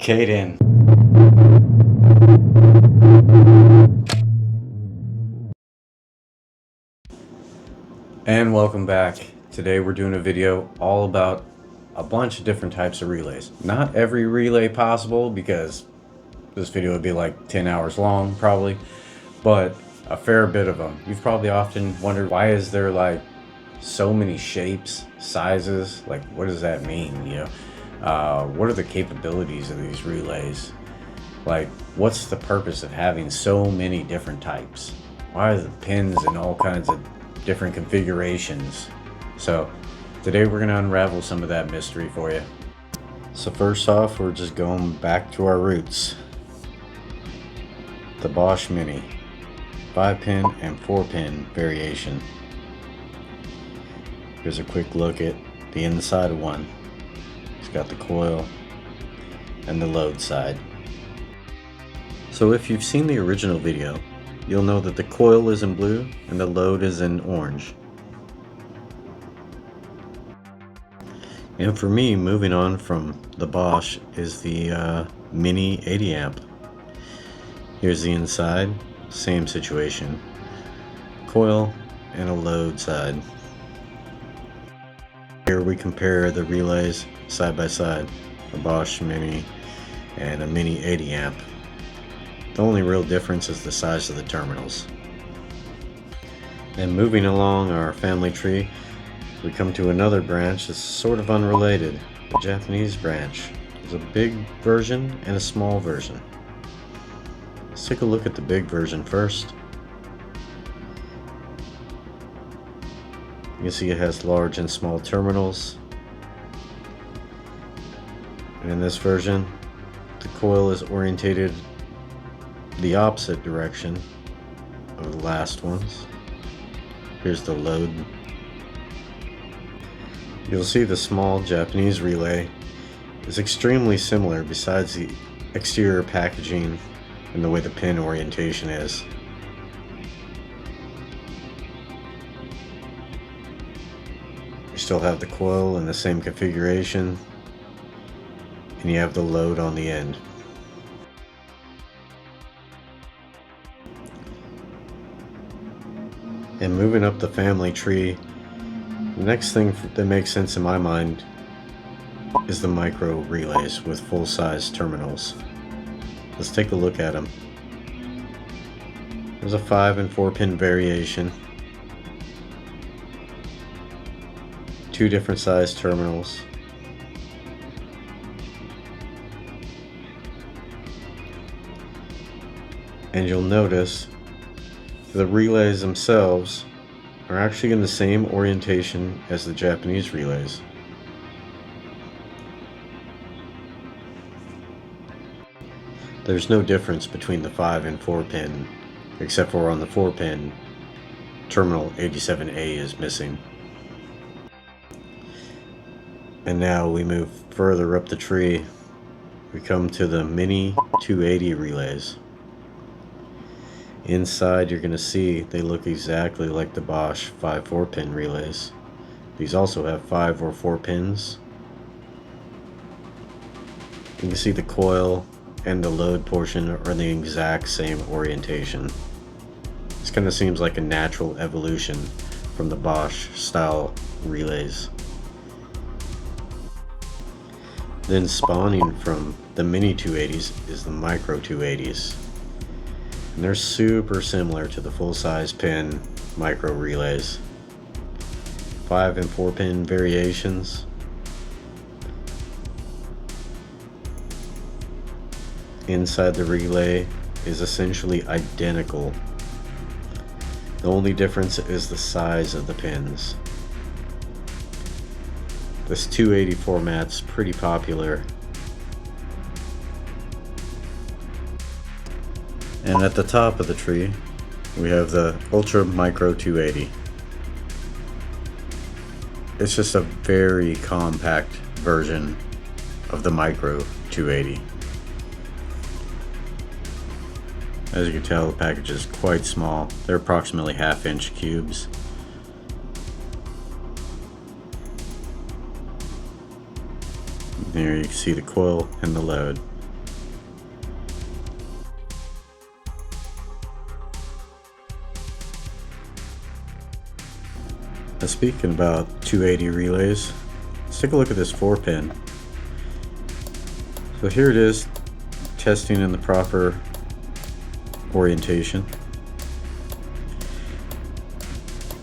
Caden. And welcome back. Today we're doing a video all about a bunch of different types of relays. Not every relay possible because this video would be like 10 hours long probably, but a fair bit of them. You've probably often wondered, why is there like so many shapes, sizes? Like, what does that mean? You know, what are the capabilities of these relays? Like, what's the purpose of having so many different types? Why are the pins in all kinds of different configurations? So today we're going to unravel some of that mystery for you. So first off, we're just going back to our roots. The Bosch Mini 5-pin and 4-pin variation. Here's a quick look at the inside of one. It's got the coil and the load side. So if you've seen the original video, you'll know that the coil is in blue and the load is in orange. And for me, moving on from the Bosch is the Mini 80 amp. Here's the inside, same situation. Coil and a load side. Here we compare the relays side by side, a Bosch Mini and a Mini 80 amp. The only real difference is the size of the terminals. And moving along our family tree, we come to another branch that's sort of unrelated, the Japanese branch. There's a big version and a small version. Let's take a look at the big version first. You can see it has large and small terminals. And in this version, the coil is orientated the opposite direction of the last ones. Here's the load. You'll see the small Japanese relay is extremely similar besides the exterior packaging and the way the pin orientation is. You still have the coil in the same configuration, and you have the load on the end. And moving up the family tree, the next thing that makes sense in my mind is the micro relays with full-size terminals. Let's take a look at them. There's a 5 and 4-pin variation. 2 different size terminals. And you'll notice the relays themselves are actually in the same orientation as the Japanese relays. There's no difference between the 5 and 4-pin, except for on the 4-pin, terminal 87A is missing. And now we move further up the tree. We come to the Mini 280 relays. Inside, you're going to see they look exactly like the Bosch 5 4-pin relays. These also have 5 or 4 pins. You can see the coil and the load portion are the exact same orientation. This kind of seems like a natural evolution from the Bosch style relays. Then spawning from the Mini 280s is the Micro 280s. And they're super similar to the full-size pin micro relays. 5 and 4-pin variations. Inside the relay is essentially identical. The only difference is the size of the pins. This 280 format's pretty popular. And at the top of the tree, we have the Ultra Micro 280. It's just a very compact version of the Micro 280. As you can tell, the package is quite small. They're approximately 1/2-inch cubes. There you can see the coil and the load. Speaking about 280 relays, let's take a look at this 4-pin. So here it is, testing in the proper orientation.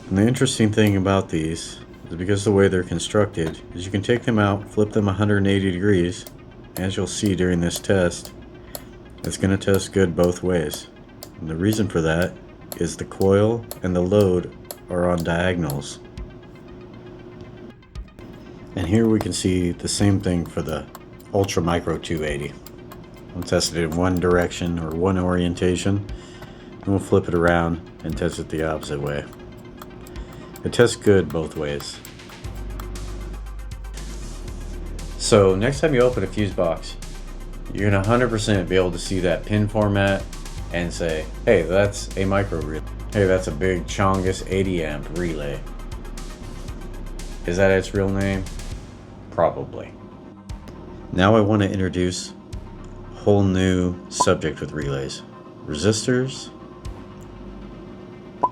And the interesting thing about these is because of the way they're constructed is you can take them out, flip them 180 degrees. As you'll see during this test, it's going to test good both ways. And the reason for that is the coil and the load are on diagonals. And here we can see the same thing for the Ultra Micro 280. We'll test it in one direction or one orientation, and we'll flip it around and test it the opposite way. It tests good both ways. So next time you open a fuse box, you're gonna 100% be able to see that pin format and say, hey, that's a micro relay. Hey, that's a big Chongus 80 amp relay. Is that its real name? Probably. Now I want to introduce a whole new subject with relays: resistors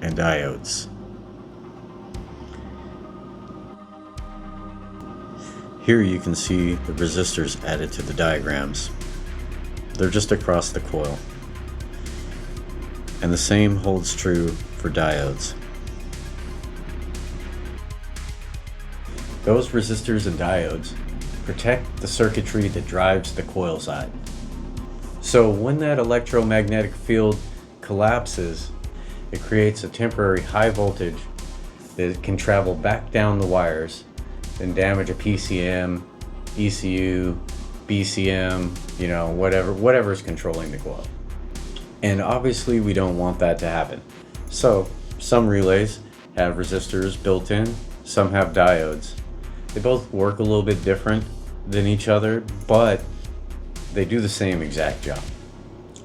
and diodes. Here you can see the resistors added to the diagrams. They're just across the coil. And the same holds true for diodes. Those resistors and diodes protect the circuitry that drives the coil side. So when that electromagnetic field collapses, it creates a temporary high voltage that can travel back down the wires and damage a PCM, ECU, BCM, you know, whatever is controlling the coil. And obviously we don't want that to happen. So some relays have resistors built in, some have diodes. They both work a little bit different than each other, but they do the same exact job.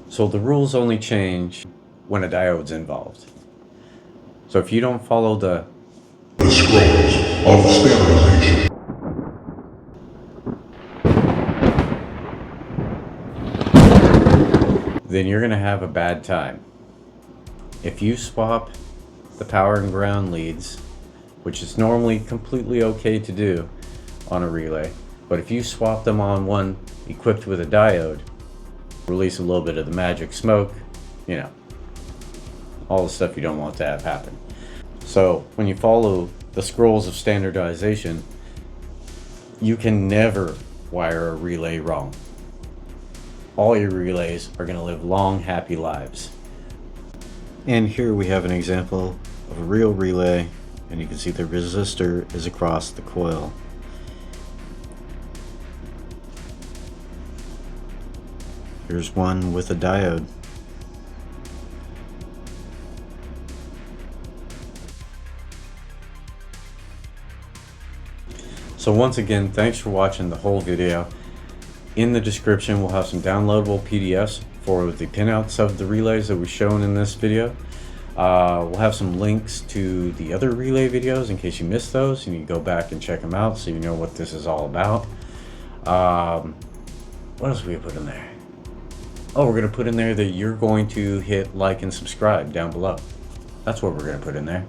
So the rules only change when a diode's involved. So if you don't follow the scrolls of standardization, then you're gonna have a bad time. If you swap the power and ground leads, which is normally completely okay to do on a relay, but if you swap them on one equipped with a diode, release a little bit of the magic smoke, you know, all the stuff you don't want to have happen. So when you follow the scrolls of standardization, you can never wire a relay wrong. All your relays are going to live long, happy lives. And here we have an example of a real relay, and you can see the resistor is across the coil. Here's one with a diode. So once again, thanks for watching the whole video. In the description, we'll have some downloadable PDFs for the pinouts of the relays that we've shown in this video. We'll have some links to the other relay videos in case you missed those, and you can go back and check them out so you know what this is all about. What else we put in there? Oh, we're going to put in there that you're going to hit like and subscribe down below. That's what we're going to put in there.